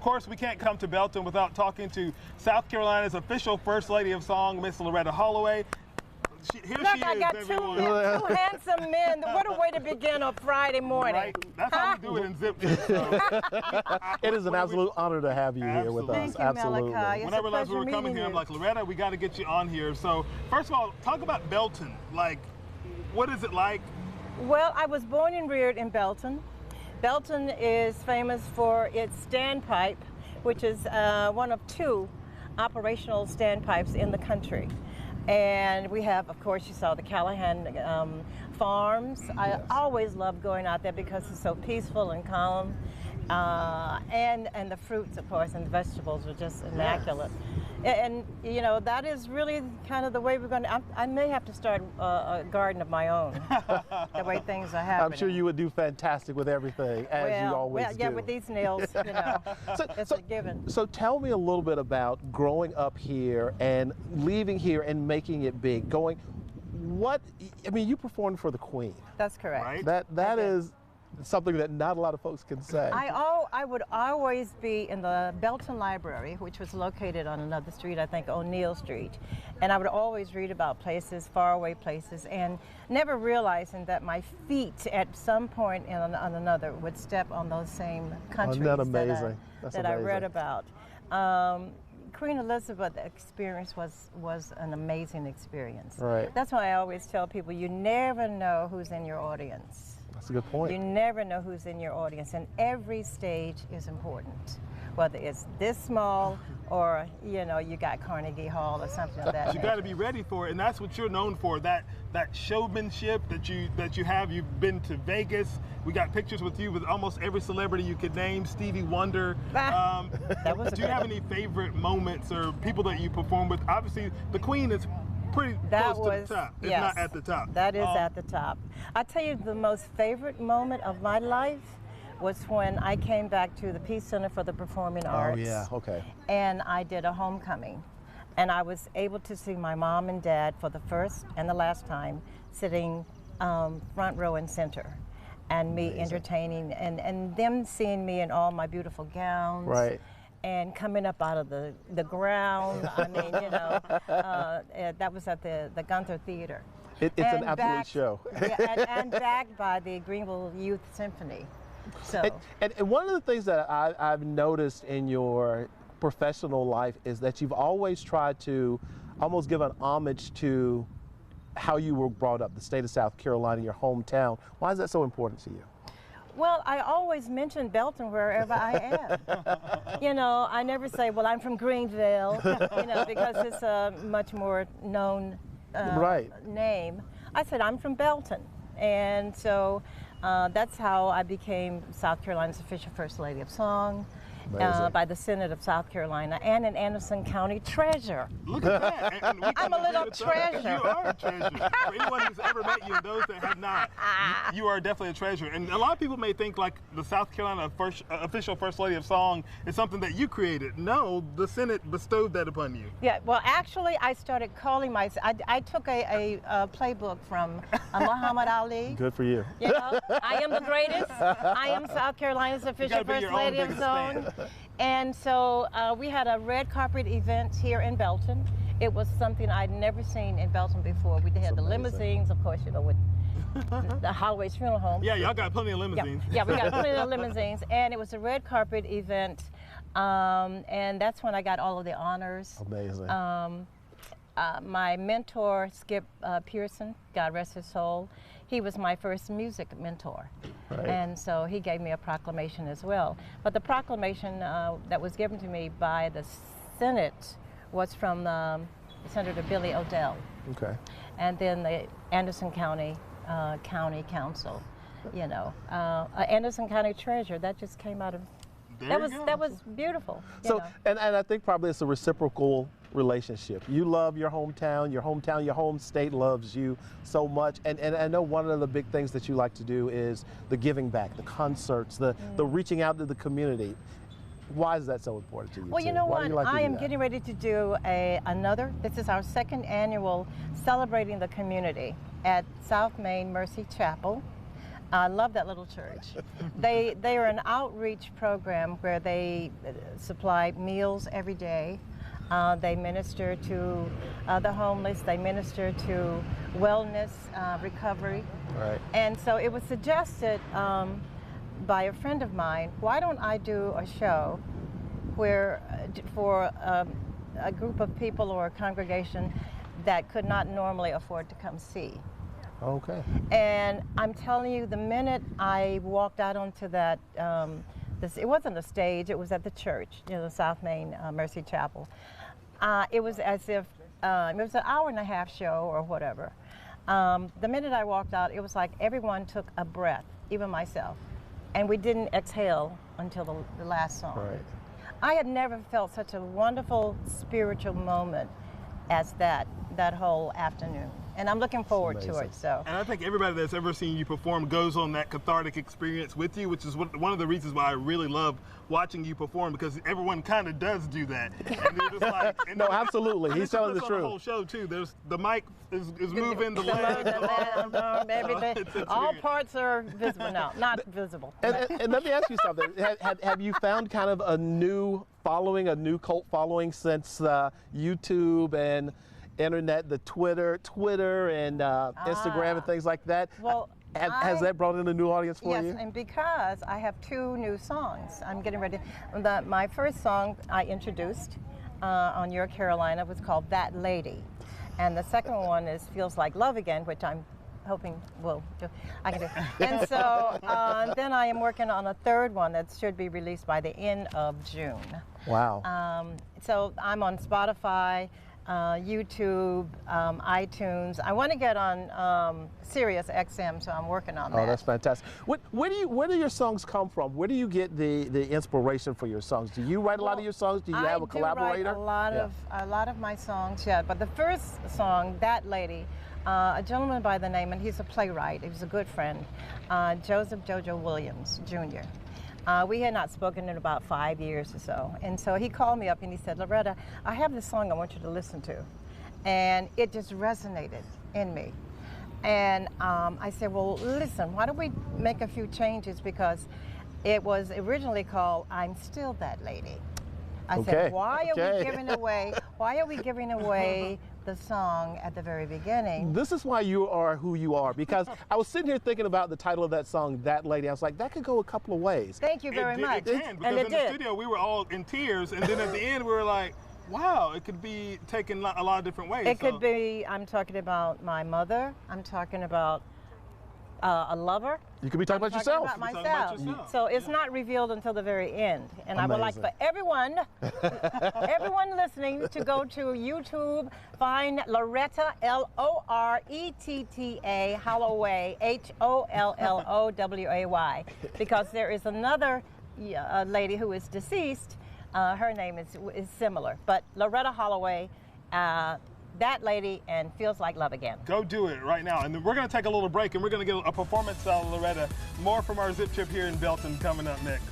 course, we can't come to Belton without talking to South Carolina's official First Lady of Song, Miss Loretta Holloway. Here Look, she I is, got everyone. two handsome men. What a way to begin a Friday morning. Right? That's how we do it in Zip. So. It is an absolute honor to have you here with us. Thank you, Absolutely. Malachi. When I realized we were coming here, you. I'm like, Loretta, we got to get you on here. So, first of all, talk about Belton. Like, what is it like? Well, I was born and reared in Belton. Belton is famous for its standpipe, which is one of two operational standpipes in the country. And we have, of course, you saw the Callahan farms. Yes. I always loved going out there because it's so peaceful and calm. And the fruits, of course, and the vegetables are just immaculate. And you know, that is really kind of the way we're going to, I may have to start a garden of my own, the way things are happening. I'm sure you would do fantastic with everything, as you always do. Yeah, with these nails, you know, it's a given. So tell me a little bit about growing up here and leaving here and making it big. I mean, you performed for the Queen. That's correct. Right? That is something that not a lot of folks can say. I would always be in the Belton Library, which was located on another street, I think O'Neill Street. And I would always read about places, faraway places, and never realizing that my feet at some point on another would step on those same countries that I read about. Queen Elizabeth experience was an amazing experience. Right. That's why I always tell people, you never know who's in your audience. That's a good point. You never know who's in your audience, and every stage is important. Whether it's this small or, you know, you got Carnegie Hall or something like that. You got to be ready for it, and that's what you're known for, that showmanship that you have. You've been to Vegas. We got pictures with you with almost every celebrity you could name, Stevie Wonder. Do you have any favorite moments or people that you perform with? Obviously, the Queen is pretty close to the top. It's not at the top. That is at the top. I tell you, the most favorite moment of my life was when I came back to the Peace Center for the Performing Arts. Oh yeah, okay. And I did a homecoming. And I was able to see my mom and dad for the first and the last time sitting front row and center. And me entertaining, and them seeing me in all my beautiful gowns. Right. And coming up out of the ground. I mean, you know, that was at the Gunther Theater. It's an absolute show. and backed by the Greenville Youth Symphony. So. And one of the things that I've noticed in your professional life is that you've always tried to almost give an homage to how you were brought up, the state of South Carolina, your hometown. Why is that so important to you? Well, I always mention Belton wherever I am. You know, I never say, well, I'm from Greenville, you know, because it's a much more known name. I said, I'm from Belton. And so that's how I became South Carolina's official First Lady of Song. By the Senate of South Carolina, and an Anderson County treasurer. Look at that. And I'm a little treasure. You are a treasure. For anyone who's ever met you and those that have not, you are definitely a treasure. And a lot of people may think like the South Carolina official First Lady of Song is something that you created. No, the Senate bestowed that upon you. Yeah, well, actually, I started calling myself, I took a playbook from Muhammad Ali. Good for you. You know, I am the greatest. I am South Carolina's official First Lady of Song. And so we had a red carpet event here in Belton. It was something I'd never seen in Belton before. We had the limousines, of course, you know, with the Holloway's funeral home. Yeah, y'all got plenty of limousines. Yeah, we got plenty of limousines. And it was a red carpet event. And that's when I got all of the honors. Amazing. My mentor, Skip Pearson, God rest his soul, he was my first music mentor. Right. And so he gave me a proclamation as well. But the proclamation that was given to me by the Senate was from Senator Billy Odell. Okay. And then the Anderson County County Council, you know. Anderson County Treasurer, that just came out of, that was beautiful. So, and I think probably it's a reciprocal relationship. You love your hometown, your home state loves you so much. And I know one of the big things that you like to do is the giving back, the concerts, the reaching out to the community. Why is that so important to you? Well, you know what? I am getting ready to do this is our second annual Celebrating the Community at South Main Mercy Chapel. I love that little church. They are an outreach program where they supply meals every day. They minister to the homeless. They minister to wellness, recovery. Right. And so it was suggested by a friend of mine, why don't I do a show where for a group of people or a congregation that could not normally afford to come see. Okay. And I'm telling you, the minute I walked out onto that, it wasn't a stage, it was at the church, the South Main Mercy Chapel. It was as if, it was an hour-and-a-half show or whatever. The minute I walked out, it was like everyone took a breath, even myself. And we didn't exhale until the last song. Right. I had never felt such a wonderful spiritual moment as that whole afternoon. And I'm looking forward to it. So. And I think everybody that's ever seen you perform goes on that cathartic experience with you, which is one of the reasons why I really love watching you perform, because everyone kind of does do that. And you're just like, and no, absolutely. He's telling the truth. The whole show too. There's the mic is moving, the legs, the arm, everything. All parts are visible now, not visible. And let me ask you something. Have you found kind of a new following, a new cult following since YouTube and internet, the Twitter and Instagram and things like that? Well, has that brought in a new audience for you? Yes, and because I have 2 new songs. I'm getting ready. My first song I introduced on Your Carolina was called That Lady. And the second one is Feels Like Love Again, which I'm hoping I can do. And so then I am working on a third one that should be released by the end of June. Wow. So I'm on Spotify, YouTube, iTunes. I want to get on Sirius XM, so I'm working on that. Oh, that's fantastic. Where do your songs come from? Where do you get the inspiration for your songs? Do you write a lot of your songs? Do you have a collaborator? I do write a lot of my songs, yeah. But the first song, That Lady, a gentleman by the name, and he's a playwright, he was a good friend, Joseph Jojo Williams, Jr. We had not spoken in about 5 years or so. And so he called me up and he said, Loretta, I have this song I want you to listen to. And it just resonated in me. And I said, well, listen, why don't we make a few changes, because it was originally called I'm Still That Lady. I said, why are we giving away the song at the very beginning? This is why you are who you are, because I was sitting here thinking about the title of that song, That Lady. I was like, that could go a couple of ways. Thank you very much. It can, because in the studio we were all in tears, and then at the end we were like, wow, it could be taken a lot of different ways. It could be, I'm talking about my mother, I'm talking about a lover. You could be talking about yourself. About myself. So it's not revealed until the very end. And I would like for everyone listening to go to YouTube, find Loretta, Loretta, Holloway, Holloway, because there is another lady who is deceased. Her name is similar, but Loretta Holloway, That Lady, and Feels Like Love Again. Go do it right now. And then we're going to take a little break, and we're going to get a performance of Loretta. More from our Zip Trip here in Belton coming up next.